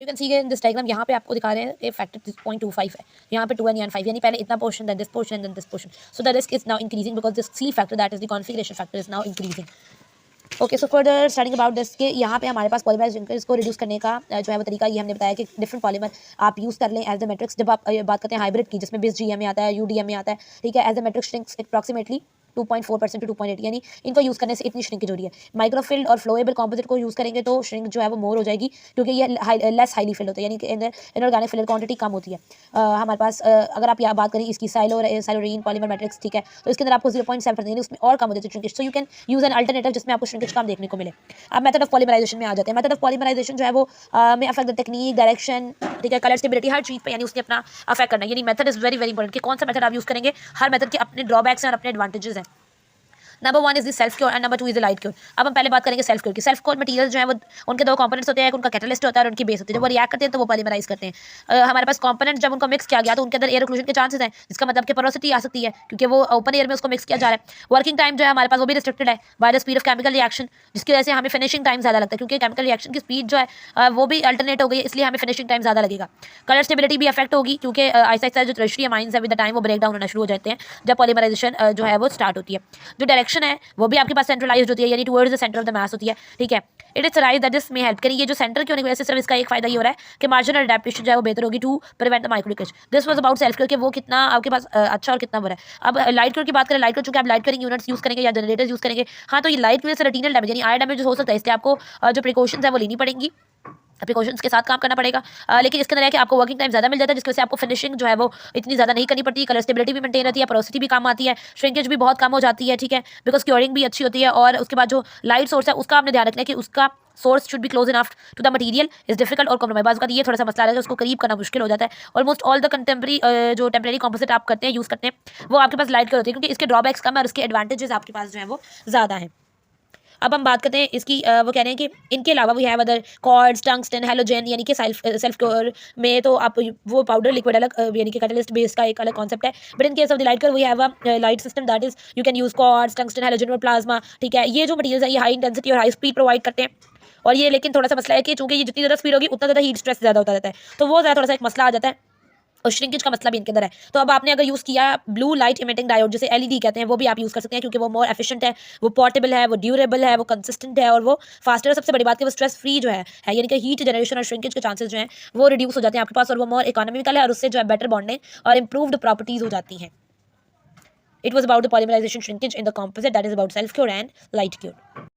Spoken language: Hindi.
You can see in this diagram, यहाँ पे आपको दिखा रहे हैं कि फैक्टर 0.25 है, यहाँ पे 2 and 5, यानी पहले इतना portion, then this portion, then this portion. So the risk is now increasing because this C factor, that is the configuration factor, is now increasing. Okay, so further starting about this के यहाँ पे हमारे पास पॉलीमराइज श्रिंकेज को रिड्यूस करने का जो है वो तरीका ये हमने बताया कि डिफरेंट पॉलीमर आप यूज़ कर लें एज द मैट्रिक्स. जब आप बात करते हैं हाइब्रिड की, जिसमें बिस GM में आता है, UDM में आता है, ठीक है, as the matrix shrinks approximately 2.4% to 2.8, यानी इनको यूज़ करने से इतनी श्रिंकेज हो रही है. माइक्रोफिल्ड और फ्लोएबल कंपोजिट को यूज़ करेंगे तो श्रिंक जो है वो मोर हो जाएगी, क्योंकि ये लेस हाईली फिल्ड होता है, यानी कि इनऑर्गेनिक फिल्ड क्वांटिटी कम होती है. हमारे पास अगर आप यहाँ बात करें इसकी साइलोरीन पॉलीमर मैट्रिक्स, ठीक है, तो इसके अंदर आपको 0.7 यानी उसमें और कम हो जाती है shrinkage. So you can use an alternative जिसमें आपको श्रिंकेज कम देखने को मिले. अब मेथड ऑफ पॉलीमराइजेशन में आ जाते हैं. मेथड ऑफ पॉलीमराइजेशन जो है वो में अफेक्ट द टेक्निक, डायरेक्शन, ठीक है, कलर स्टेबिलिटी, हर चीज़ पे यानी उसने अपना अफेक्ट करना है. यानी method is very very important कि कौन सा मेथड आप यूज़ करेंगे. हर मेथड के अपने ड्रॉबैक्स हैं और अपने एडवांटेजेस हैं. Number 1 is the self cure and number 2 is the light cure. अब हम पहले बात करेंगे सेल्फ क्योर की. सेल्फ क्योर मटेरियल जो है वो उनके दो कंपोनेंट्स होते हैं, उनका कैटलिस्ट होता है और उनकी बेस होती है. जब वो रिएक्ट करते हैं तो वो पॉलीमराइज करते हैं. हमारे पास कंपोनेंट जब उनको मिक्स किया गया तो उनके अंदर एयर ओक्लूजन के चांसेस हैं, जिसका मतलब कि पोरोसिटी आ सकती है, क्योंकि वो ओपन एयर में उसको मिक्स किया जा रहा है. वर्किंग टाइम जो है हमारे पास वो भी रिस्ट्रिक्टेड है by the speed of chemical reaction, जिसकी वजह से हमें फिनिशिंग टाइम ज़्यादा लगता है, क्योंकि केमिकल रिएक्शन की स्पीड जो है वो भी अल्टरनेट हो गई है, इसलिए हमें फिनिशिंग टाइम ज़्यादा लगेगा. कलर स्टेबिलिटी भी अफेक्ट होगी, क्योंकि ऐसा ऐसा जो टर्शियरी अमाइंस है विद द टाइम वो ब्रेक डाउन होना शुरू हो जाते हैं जब पॉलीमराइजेशन जो है वो स्टार्ट होती है. जो डायरेक्शन है वो भी आपके पास सेंट्रलाइज्ड होती है, यानी towards the centre of the mass होती है, ठीक है. It is right that this may help करें. ये जो सेंटर की होने की वजह से सिर्फ इसका एक फायदा ये हो रहा है कि मार्जिनल अडैप्टेशन जो है वो बेहतर होगी to prevent the micro leakage. This was about self cure, कि वो कितना आपके पास अच्छा और कितना बुरा है. अब लाइट क्योर की बात करें. लाइट क्योर चूंकि आप लाइट करेंगे यूनिट्स यूज करेंगे या जनरेटर्स यूज करेंगे, हाँ, तो ये लाइट की वजह से रेटिनल डैमेज यानी आई डैमेज हो सकता है, इसलिए आपको जो प्रिकॉशंस है वो लेनी पड़ेंगी, प्रिकॉशंस के साथ काम करना पड़ेगा. लेकिन इसके अंदर है कि आपको वर्किंग टाइम ज़्यादा मिल जाता है, जिसकी वजह से आपको फिनिशिंग जो है वो इतनी ज़्यादा नहीं करनी पड़ती. कलर स्टेबिलिटी भी मेंटेन रहती है, पोरोसिटी भी कम आती है, श्रिंकेज भी बहुत कम हो जाती है, ठीक है, बिकॉज क्योरिंग भी अच्छी होती है. और उसके बाद जो लाइट सोर्स है उसका आपने ध्यान रखना है कि उसका source should be close enough to the material. Is difficult और कॉम्प्रोमाइज बात ये थोड़ा सा मसला है, उसको करीब करना मुश्किल हो जाता है. ऑलमोस्ट ऑल द कंटेम्प्रेरी जो टेम्परेरी कॉम्पोजिट आप करते हैं, यूज़ करते हैं, वो आपके पास लाइट कलर होती है, क्योंकि इसके ड्रॉबैक्स कम है और इसके एडवांटेजेस आपके पास जो है वो ज़्यादा हैं. अब हम बात करते हैं इसकी वो कह रहे हैं कि इनके अलावा we have other cords, tungsten, halogen, यानी कि सेल्फ क्योर में तो आप वो पाउडर लिक्विड अलग यानी कि कैटलिस्ट बेस का एक अलग कॉन्सेप्ट है. But in case of the light cure we have a light system that is you can use cords, tungsten, halogen और प्लाज्मा, ठीक है. ये जो मटीरियल है ये हाई इंटेंसिटी और हाई स्पीड प्रोवाइड करते हैं. और ये लेकिन थोड़ा सा मसला है कि चूंकि ये जितनी ज़्यादा स्पीड होगी उतना ज़्यादा हीट स्ट्रेस ज़्यादा होता रहता है, तो वो ज़्यादा थोड़ा सा एक मसला आ जाता है. और श्रिंकेज का मसला भी इनके अंदर है. तो अब आपने अगर यूज़ किया ब्लू लाइट इमिटिंग डायोड, जिसे LED कहते हैं, वो भी आप यूज़ कर सकते हैं, क्योंकि वो मोर एफिशिएंट है, वो पोर्टेबल है, वो ड्यूरेबल है, वो कंसिस्टेंट है और वो फास्टर है. सबसे बड़ी बात कि वो स्ट्रेस फ्री जो है यानी कि हीट जनरेशन और श्रिंकेज के चांसेस जो हैं वो रिड्यूस हो जाते हैं आपके पास, और वो मोर इकोनॉमिकल है और उससे जो है बेटर बॉन्डिंग और इंप्रूव्ड प्रॉपर्टीज हो जाती हैं. It was about the polymerization shrinkage in the composite, that is about self cure and light cure.